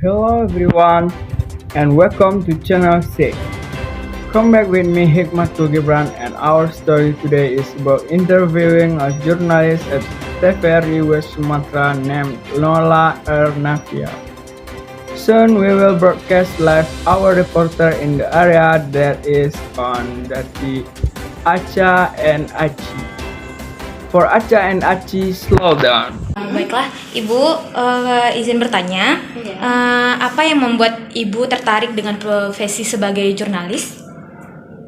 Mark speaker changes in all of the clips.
Speaker 1: Hello everyone and welcome to channel 6. Come back with me Hikmatul Gibran and our story today is about interviewing a journalist at TVRI West Sumatra named Nola Ernavia. Soon we will broadcast live our reporter in the area that is on the Acha and Aci. For Acha and Aci, slow down.
Speaker 2: Baiklah, Ibu izin bertanya, apa yang membuat Ibu tertarik dengan profesi sebagai jurnalis?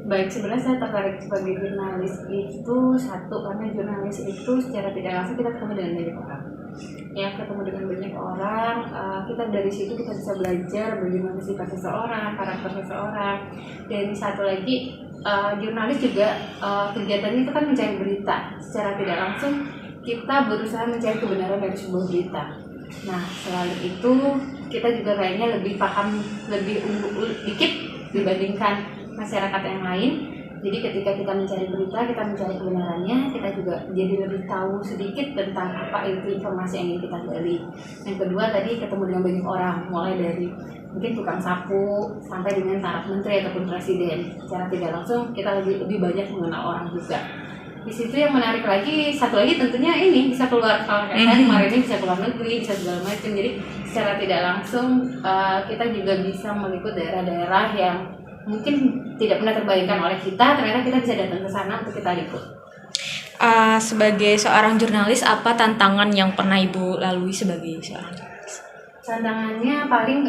Speaker 3: Baik, sebenarnya saya tertarik sebagai jurnalis itu satu karena jurnalis itu secara tidak langsung kita ketemu dengan banyak orang. Ya, ketemu dengan banyak orang, kita dari situ kita bisa belajar bagaimana sifat seseorang, karakter seseorang. Dan satu lagi, jurnalis juga kegiatannya itu kan mencari berita. Secara tidak langsung kita berusaha mencari kebenaran dari sebuah berita. Nah, selain itu kita juga kayaknya lebih paham, lebih unggul dikit dibandingkan masyarakat yang lain. Jadi ketika kita mencari berita, kita mencari kebenarannya, kita juga jadi lebih tahu sedikit tentang apa itu informasi yang ingin kita gali. Yang kedua tadi ketemu dengan banyak orang, mulai dari mungkin tukang sapu sampai dengan taraf menteri ataupun presiden. Secara tidak langsung kita lebih banyak mengenal orang juga. Di situ yang menarik lagi, satu lagi tentunya ini bisa keluar, kalau kayak saya kemarin ini bisa keluar negeri, bisa segala macam. Jadi secara tidak langsung kita juga bisa meliput daerah-daerah yang mungkin tidak pernah terbayangkan oleh kita, ternyata kita bisa datang ke sana untuk kita liput.
Speaker 2: Sebagai seorang jurnalis, apa tantangan yang pernah Ibu lalui sebagai seorang jurnalis?
Speaker 3: Tantangannya paling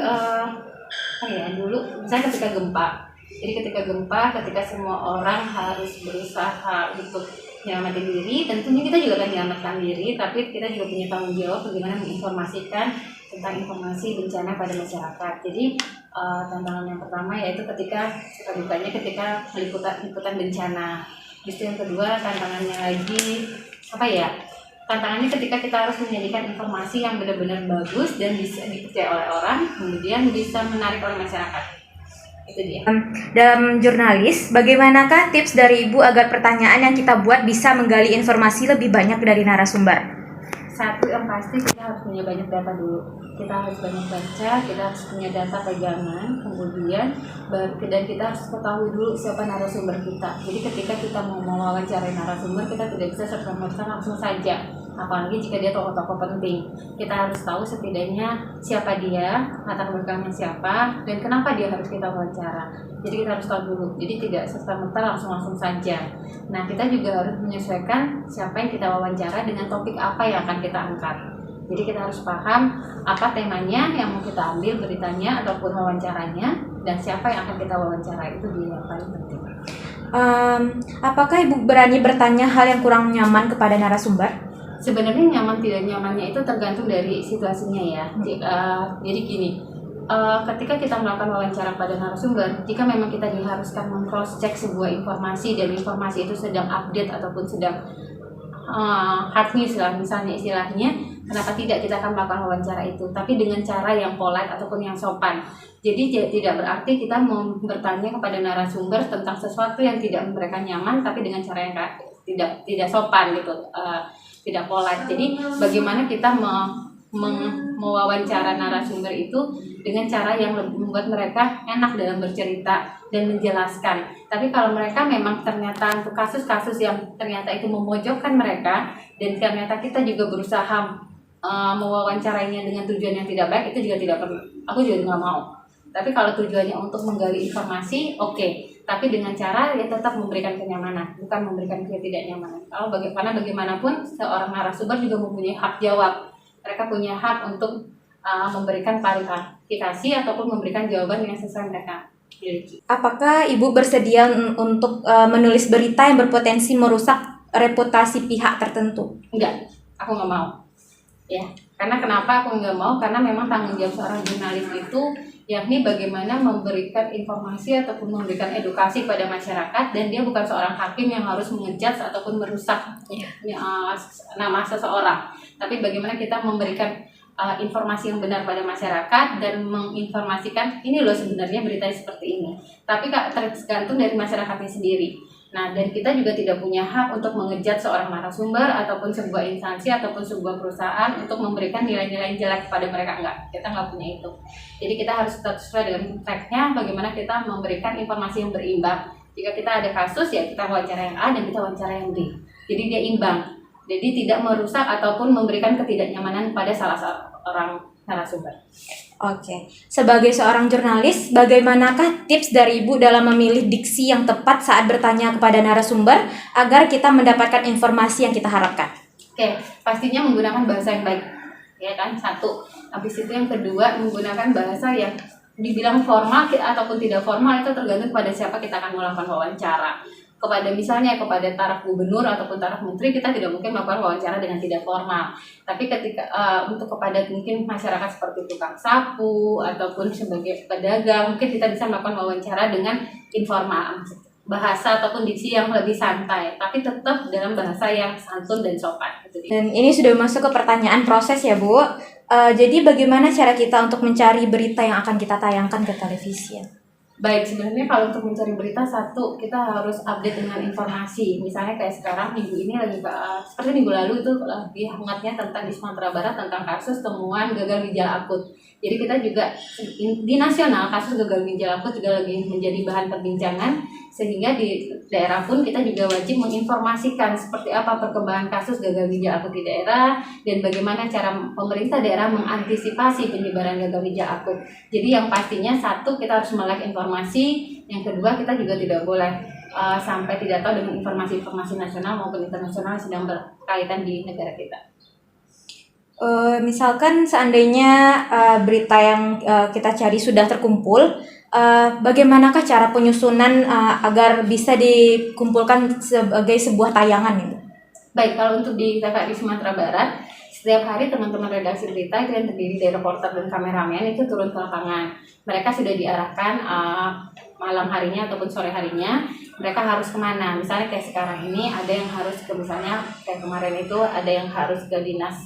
Speaker 3: dulu misalnya ketika gempa. Jadi ketika gempa, ketika semua orang harus berusaha untuk menyelamatkan diri, tentunya kita juga akan menyelamatkan diri, tapi kita juga punya tanggung jawab bagaimana menginformasikan tentang informasi bencana pada masyarakat. Jadi tantangan yang pertama yaitu ketika ketika liputan bencana. Terus yang kedua tantangannya lagi tantangannya ketika kita harus menyajikan informasi yang benar-benar bagus dan bisa dipercaya oleh orang, kemudian bisa menarik oleh masyarakat. Itu dia.
Speaker 2: Dalam jurnalis, bagaimanakah tips dari Ibu agar pertanyaan yang kita buat bisa menggali informasi lebih banyak dari narasumber?
Speaker 3: Satu yang pasti kita harus punya banyak data dulu. Kita harus banyak baca, kita harus punya data pegangan, kemudian dan kita harus ketahui dulu siapa narasumber kita. Jadi ketika kita mau mewawancarai narasumber, kita tidak bisa serta-merta langsung saja. Apalagi jika dia tokoh-tokoh penting. Kita harus tahu setidaknya siapa dia, latar belakangnya siapa, dan kenapa dia harus kita wawancara. Jadi kita harus tahu dulu. Jadi tidak serta-merta langsung saja. Nah, kita juga harus menyesuaikan siapa yang kita wawancara dengan topik apa yang akan kita angkat. Jadi kita harus paham apa temanya yang mau kita ambil beritanya ataupun wawancaranya, dan siapa yang akan kita wawancara. Itu dia yang paling penting.
Speaker 2: Apakah Ibu berani bertanya hal yang kurang nyaman kepada narasumber?
Speaker 3: Sebenarnya nyaman tidak nyamannya itu tergantung dari situasinya ya. Jadi gini, ketika kita melakukan wawancara pada narasumber, jika memang kita diharuskan meng-cross check sebuah informasi dan informasi itu sedang update ataupun sedang hard news lah misalnya istilahnya, kenapa tidak kita akan melakukan wawancara itu, tapi dengan cara yang polite ataupun yang sopan. Jadi tidak berarti kita mau bertanya kepada narasumber tentang sesuatu yang tidak memberikan nyaman, tapi dengan cara yang tidak sopan gitu, tidak polite. Jadi bagaimana kita mewawancara narasumber itu dengan cara yang lebih membuat mereka enak dalam bercerita dan menjelaskan. Tapi kalau mereka memang ternyata untuk kasus-kasus yang ternyata itu memojokkan mereka dan ternyata kita juga berusaha mewawancarainya dengan tujuan yang tidak baik, itu juga tidak perlu. Aku juga nggak mau. Tapi kalau tujuannya untuk menggali informasi, oke. Tapi dengan cara ya tetap memberikan kenyamanan, bukan memberikan ketidaknyamanan. Kalau bagaimanapun seorang narasumber juga mempunyai hak jawab. Mereka punya hak untuk memberikan klarifikasi ataupun memberikan jawaban yang sesuai mereka miliki.
Speaker 2: Apakah Ibu bersedia untuk menulis berita yang berpotensi merusak reputasi pihak tertentu?
Speaker 3: Enggak, aku nggak mau. Ya, karena kenapa aku nggak mau? Karena memang tanggung jawab seorang jurnalis itu yakni bagaimana memberikan informasi ataupun memberikan edukasi pada masyarakat, dan dia bukan seorang hakim yang harus mengejudge ataupun merusak nama seseorang. Tapi bagaimana kita memberikan informasi yang benar pada masyarakat dan menginformasikan ini loh sebenarnya beritanya seperti ini. Tapi tergantung dari masyarakatnya sendiri. Nah, dan kita juga tidak punya hak untuk mengejat seorang narasumber ataupun sebuah instansi ataupun sebuah perusahaan untuk memberikan nilai-nilai jelek kepada mereka, enggak. Kita nggak punya itu. Jadi kita harus tetap sesuai dengan fact-nya, bagaimana kita memberikan informasi yang berimbang. Jika kita ada kasus, ya kita wawancara yang A dan kita wawancara yang B. Jadi dia imbang. Jadi tidak merusak ataupun memberikan ketidaknyamanan pada salah seorang narasumber.
Speaker 2: Oke, sebagai seorang jurnalis, bagaimanakah tips dari Ibu dalam memilih diksi yang tepat saat bertanya kepada narasumber agar kita mendapatkan informasi yang kita harapkan?
Speaker 3: Oke, pastinya menggunakan bahasa yang baik, ya kan? Satu. Habis itu yang kedua, menggunakan bahasa yang dibilang formal ataupun tidak formal itu tergantung pada siapa kita akan melakukan wawancara. Kepada misalnya kepada taraf gubernur ataupun taraf menteri, kita tidak mungkin melakukan wawancara dengan tidak formal. Tapi ketika untuk kepada mungkin masyarakat seperti tukang sapu ataupun sebagai pedagang, mungkin kita bisa melakukan wawancara dengan informal, bahasa ataupun diksi yang lebih santai, tapi tetap dalam bahasa yang santun dan sopan.
Speaker 2: Dan ini sudah masuk ke pertanyaan proses ya Bu. Jadi bagaimana cara kita untuk mencari berita yang akan kita tayangkan ke televisi?
Speaker 3: Baik, sebenarnya kalau untuk mencari berita, satu, kita harus update dengan informasi. Misalnya kayak sekarang minggu ini lagi seperti minggu lalu itu lagi hangatnya tentang di Sumatera Barat tentang kasus temuan gagal ginjal akut. Jadi kita juga di nasional kasus gagal ginjal akut juga lagi menjadi bahan perbincangan, sehingga di daerah pun kita juga wajib menginformasikan seperti apa perkembangan kasus gagal ginjal akut di daerah dan bagaimana cara pemerintah daerah mengantisipasi penyebaran gagal ginjal akut. Jadi yang pastinya satu, kita harus melek informasi, yang kedua kita juga tidak boleh sampai tidak tahu dengan informasi-informasi nasional maupun internasional yang sedang berkaitan di negara kita.
Speaker 2: Misalkan seandainya berita yang kita cari sudah terkumpul, bagaimanakah cara penyusunan agar bisa dikumpulkan sebagai sebuah tayangan itu?
Speaker 3: Baik, kalau untuk di TVRI Sumatera Barat, setiap hari teman-teman redaksi berita itu yang terdiri dari reporter dan kameramen itu turun ke lapangan. Mereka sudah diarahkan malam harinya ataupun sore harinya, mereka harus kemana. Misalnya kayak sekarang ini ada yang harus ke, misalnya kayak kemarin itu ada yang harus ke dinas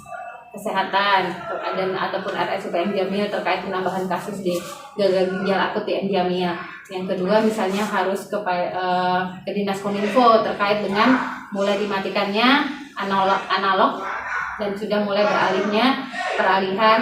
Speaker 3: kesehatan dan ataupun RSUP M Jamil terkait penambahan kasus di gagal ginjal akut di M Jamil. Yang kedua misalnya harus ke dinas Kominfo terkait dengan mulai dimatikannya analog dan sudah mulai peralihan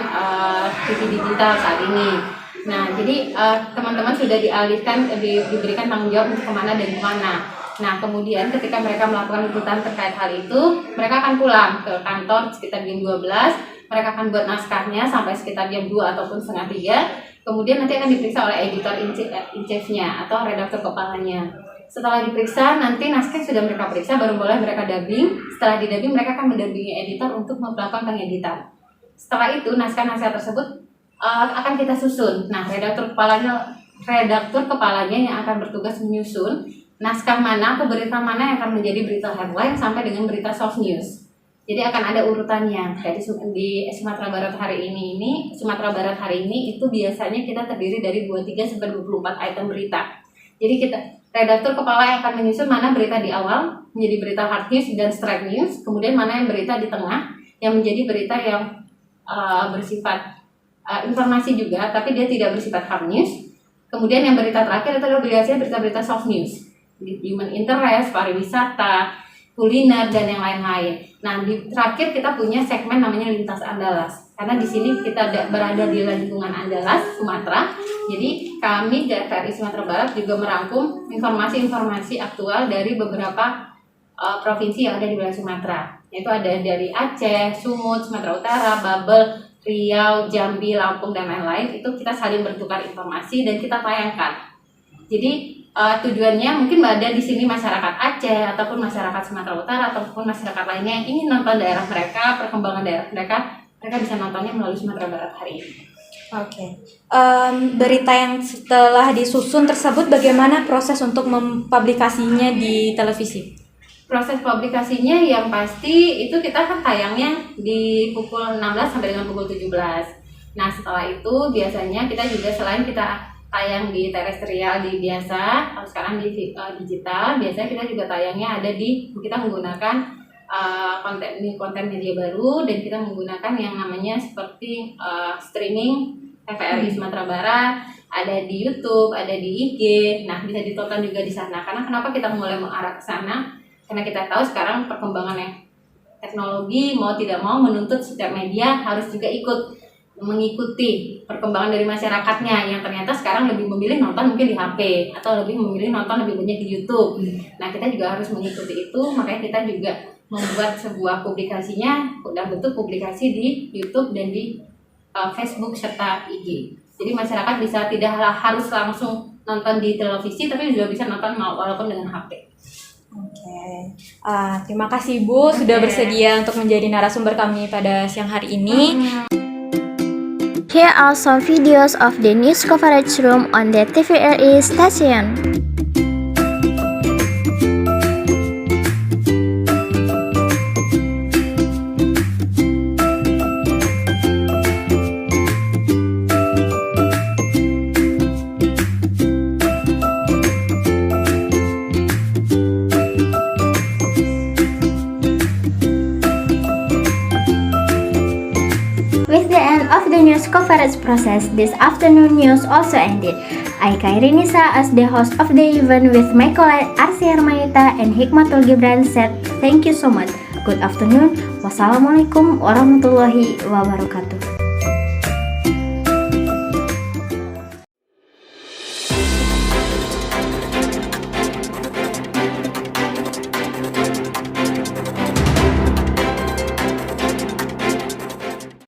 Speaker 3: TV digital saat ini. Nah, jadi teman-teman sudah diberikan tanggung jawab untuk kemana dan kemana. Nah, kemudian ketika mereka melakukan liputan terkait hal itu, mereka akan pulang ke kantor sekitar jam 12. Mereka akan buat naskahnya sampai sekitar jam 2 ataupun setengah 3. Kemudian nanti akan diperiksa oleh editor in chief-nya atau redaktur kepalanya. Setelah diperiksa, nanti naskah sudah mereka periksa, baru boleh mereka dubbing. Setelah di-dubbing, mereka akan mendampingi editor untuk melakukan pengeditan. Setelah itu, naskah-naskah tersebut akan kita susun. Nah, redaktur kepalanya yang akan bertugas menyusun naskah mana atau berita mana yang akan menjadi berita headline sampai dengan berita soft news. Jadi akan ada urutannya. Jadi di Sumatera Barat hari ini itu biasanya kita terdiri dari 23 sampai 24 item berita. Jadi redaktur kepala yang akan menyusun mana berita di awal menjadi berita hard news dan straight news, kemudian mana yang berita di tengah yang menjadi berita yang bersifat informasi juga, tapi dia tidak bersifat hard news. Kemudian yang berita terakhir itu adalah biasanya berita-berita soft news, human interest, pariwisata, kuliner dan yang lain-lain. Nah, di terakhir kita punya segmen namanya Lintas Andalas. Karena di sini kita berada di lingkungan Andalas, Sumatera. Jadi kami dari TVRI Sumatera Barat juga merangkum informasi-informasi aktual dari beberapa provinsi yang ada di wilayah Sumatera. Itu ada dari Aceh, Sumut, Sumatera Utara, Babel, Riau, Jambi, Lampung dan lain-lain. Itu kita saling bertukar informasi dan kita tayangkan. Jadi tujuannya mungkin ada di sini masyarakat Aceh ataupun masyarakat Sumatera Utara ataupun masyarakat lainnya yang ingin nonton daerah mereka, perkembangan daerah mereka bisa nontonnya melalui Sumatera Barat hari ini.
Speaker 2: Oke. Berita yang setelah disusun tersebut bagaimana proses untuk mempublikasinya di televisi?
Speaker 3: Proses publikasinya yang pasti itu kita kan tayangnya di pukul 16 sampai dengan pukul 17. Nah, setelah itu biasanya kita juga selain kita tayang di terestrial di biasa, sekarang di digital, biasanya kita juga tayangnya ada kita menggunakan konten media baru dan kita menggunakan yang namanya seperti streaming TVRI Sumatera Barat, ada di YouTube, ada di IG. Nah, bisa ditonton juga di sana. Karena kenapa kita mulai mengarah ke sana? Karena kita tahu sekarang perkembangannya teknologi mau tidak mau menuntut setiap media harus juga ikut mengikuti perkembangan dari masyarakatnya yang ternyata sekarang lebih memilih nonton mungkin di HP atau lebih memilih nonton lebih banyak di YouTube. Nah, kita juga harus mengikuti itu, makanya kita juga membuat sebuah publikasinya dalam bentuk publikasi di YouTube dan di Facebook serta IG. Jadi masyarakat bisa tidak harus langsung nonton di televisi, tapi juga bisa nonton walaupun dengan HP.
Speaker 2: Oke, terima kasih Bu sudah bersedia untuk menjadi narasumber kami pada siang hari ini.
Speaker 4: Here are some videos of the news coverage room on the TVRI station. With the end of the news coverage process, this afternoon news also ended. I, Kairinisa, as the host of the event with my colleague Arsy Hermanita and Hikmatul Gibran said thank you so much. Good afternoon. Wassalamualaikum warahmatullahi wabarakatuh.